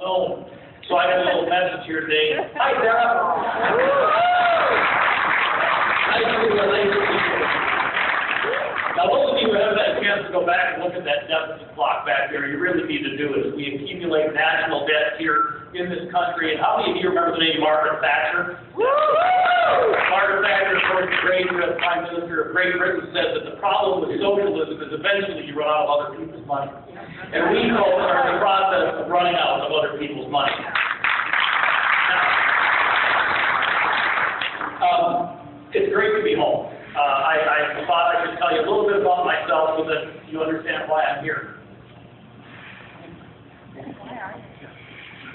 home. So I got a little message here today. Hi, Sarah. Nice to meet you. Now, those of you who haven't had a chance to go back and look at that deficit clock back there, you really need to do it. We accumulate national debt here in this country. And how many of you remember the name Margaret Thatcher? Margaret Thatcher, of course, the great Prime Minister of Great Britain, said that the problem with socialism is eventually you run out of other people's money. And we folks are in the process of running out of other people's money. It's great to be home. I thought I should tell you a little bit about myself so that you understand why I'm here.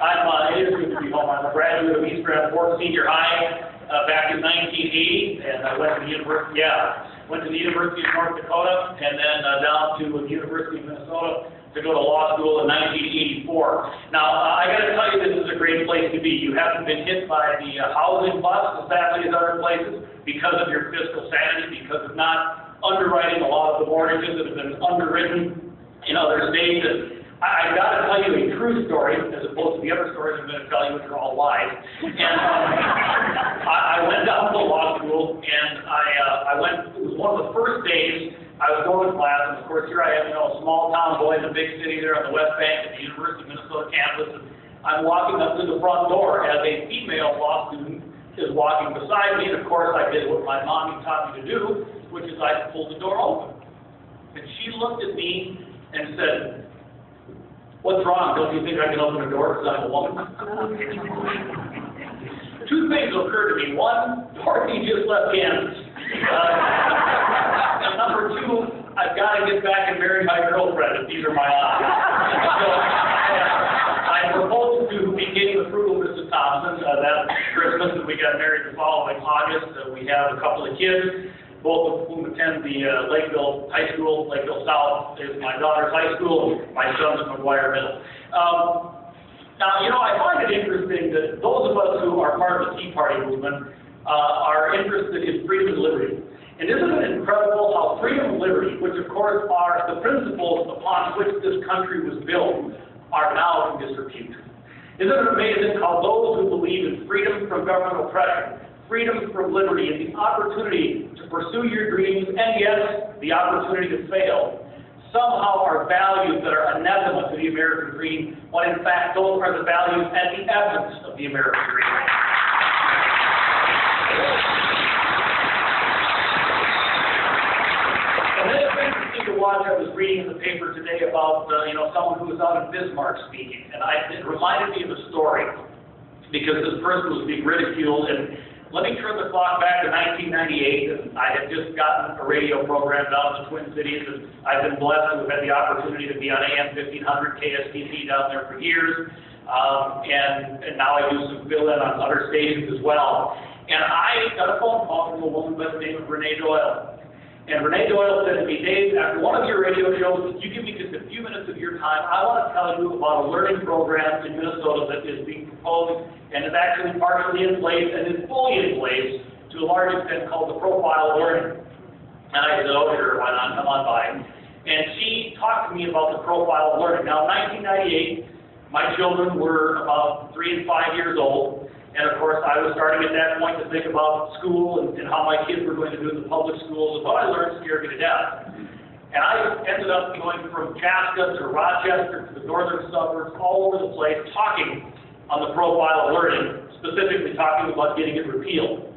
It is good to be home. I'm a graduate of East Grand Forks Senior High back in 1980, and I went to the University of North Dakota, and then down to the University of Minnesota to go to law school in 1984. Now, I got to tell you, this is a great place to be. You haven't been hit by the housing bust as badly as other places because of your fiscal sanity, because of not underwriting a lot of the mortgages that have been underwritten in other states. And I've got to tell you a true story, as opposed to the other stories I'm going to tell you, which are all lies. And I went down to law school, and it was one of the first days I was going to class, and of course here I am, a small town boy in the big city there on the West Bank at the University of Minnesota campus, and I'm walking up to the front door as a female law student is walking beside me, and of course I did what my mommy taught me to do, which is I pulled the door open. And she looked at me and said, "What's wrong? Don't you think I can open a door because I'm a woman?" Two things occurred to me. One, Dorothy just left Kansas. And number two, I've got to get back and marry my girlfriend if these are my odds. So I proposed to begin the frugal Mrs. Thompson that Christmas, and we got married the following August. We have a couple of kids, both of whom attend the Lakeville High School. Lakeville South is my daughter's high school, and my son's McGuire Middle. Now, I find it interesting that those of us who are part of the Tea Party movement are interested in freedom and liberty. And isn't it incredible how freedom and liberty, which of course are the principles upon which this country was built, are now in disrepute? Isn't it amazing how those who believe in freedom from government oppression, freedom from liberty, and the opportunity to pursue your dreams, and yes, the opportunity to fail, somehow are values that are anathema to the American dream, when in fact those are the values and the essence of the American dream. And then it's interesting to watch. I was reading in the paper today about someone who was out in Bismarck speaking, and it reminded me of a story because this person was being ridiculed. And let me turn the clock back to 1998, and I had just gotten a radio program down in the Twin Cities, and I've been blessed to have had the opportunity to be on AM 1500 KSTP down there for years, and now I do some fill-in on other stations as well. And I got a phone call from a woman by the name of Renee Doyle. And Renee Doyle said to me, "Dave, after one of your radio shows, if you give me just a few minutes of your time, I want to tell you about a learning program in Minnesota that is being proposed and is actually partially in place and is fully in place to a large extent called the profile learning." And I said, "Oh, sure, why not? Come on by." And she talked to me about the profile learning. Now, in 1998, my children were about 3 and 5 years old. And of course, I was starting at that point to think about school and how my kids were going to do in the public schools. And what I learned scared me to death. And I ended up going from Chaska to Rochester to the northern suburbs, all over the place, talking on the profile of learning, specifically talking about getting it repealed.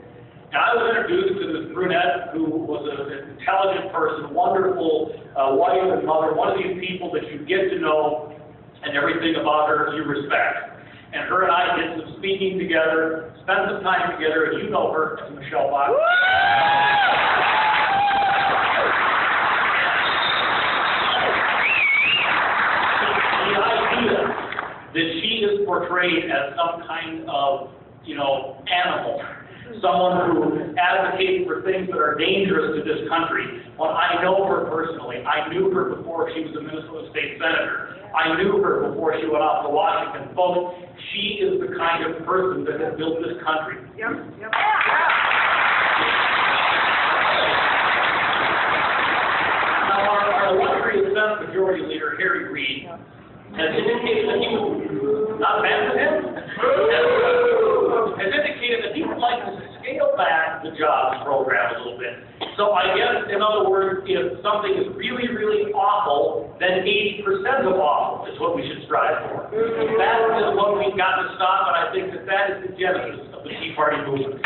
And I was introduced to this brunette who was an intelligent person, wonderful wife and mother, one of these people that you get to know and everything about her you respect. And her and I did some speaking together, spent some time together, and you know her as Michelle Bach. The idea that she is portrayed as some kind of, animal, someone who advocates for things that are dangerous to this country. Well, I know her personally. I knew her before she was a Minnesota State Senator. I knew her before she went off to Washington. Folks, she is the kind of person that has built this country. Yep. Now, our illustrious Senate Majority Leader, Harry Reid, has indicated that he would not not fans of him, has indicated that he would like to scale back the jobs program a little bit. So I guess, in other words, if something is really, really awful, then 80% of awful is what we should strive for. That is what we've got to stop, and I think that that is the genesis of the Tea Party movement.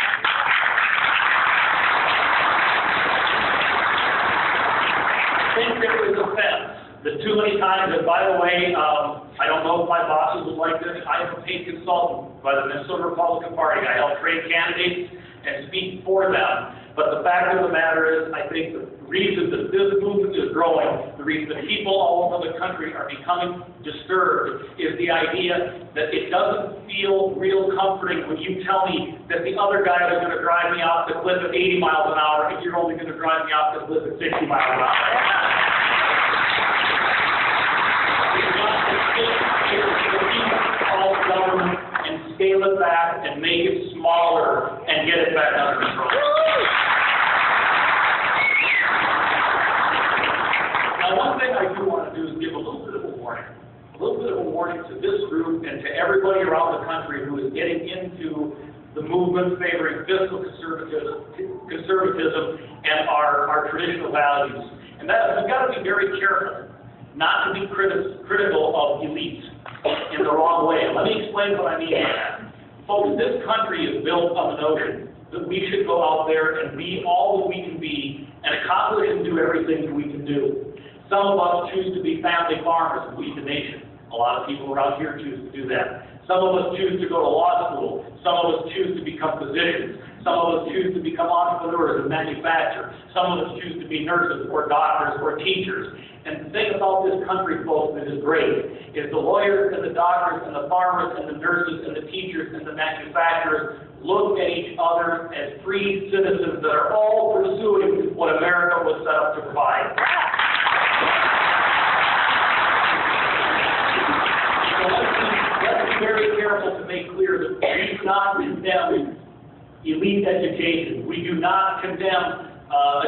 I think there is a sense that too many times, and by the way, I don't know if my bosses would like this, I am a paid consultant by the Minnesota Republican Party. I help train candidates and speak for them. But the fact of the matter is, I think the reason that this movement is growing, the reason that people all over the country are becoming disturbed, is the idea that it doesn't feel real comforting when you tell me that the other guy is going to drive me off the cliff at 80 miles an hour and you're only going to drive me off the cliff at 60 miles an hour. All government and scale it back and make it smaller and get it back under control. Now, one thing I do want to do is give a little bit of a warning. A little bit of a warning to this group and to everybody around the country who is getting into the movement favoring fiscal conservatism and our traditional values. And that we've got to be very careful not to be critical of elites in the wrong way. And let me explain what I mean by that. Folks, this country is built on the notion that we should go out there and be all that we can be and accomplish and do everything that we can do. Some of us choose to be family farmers and lead the nation. A lot of people around here choose to do that. Some of us choose to go to law school. Some of us choose to become physicians. Some of us choose to become entrepreneurs and manufacture. Some of us choose to be nurses or doctors or teachers. And the thing about this country, folks, that is great, is the lawyers and the doctors and the farmers and the nurses and the teachers and the manufacturers look at each other as free citizens that are all pursuing what America was set up to provide. So let's be very careful to make clear that we do not condemn elite education. We do not condemn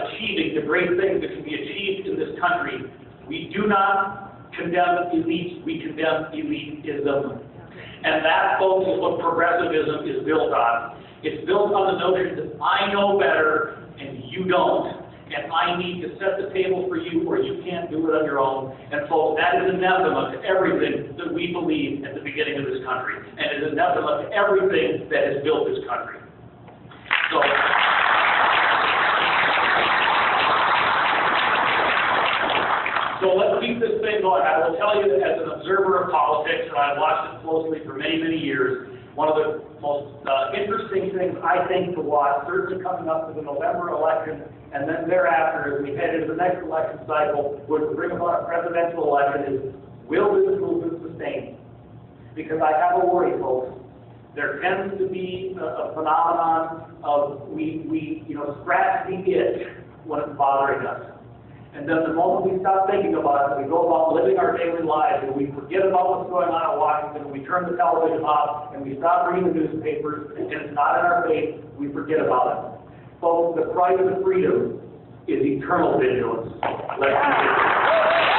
achieving the great things that can be achieved in this country. We do not condemn elites, we condemn elitism. And that, folks, is what progressivism is built on. It's built on the notion that I know better and you don't, and I need to set the table for you or you can't do it on your own. And folks, that is anathema to everything that we believe at the beginning of this country. And it is anathema to everything that has built this country. So let's keep this thing going. I will tell you that as an observer of politics, and I've watched it closely for many, many years, one of the most interesting things I think to watch, certainly coming up to the November election, and then thereafter, as we head into the next election cycle, which will bring about a presidential election, is will this movement sustain? Because I have a worry, folks. There tends to be a phenomenon of we scratch the itch when it's bothering us. And then the moment we stop thinking about it, we go about living our daily lives, and we forget about what's going on in Washington, we turn the television off, and we stop reading the newspapers, and it's not in our face, we forget about it. Folks, the price of freedom is eternal vigilance. Let's do it.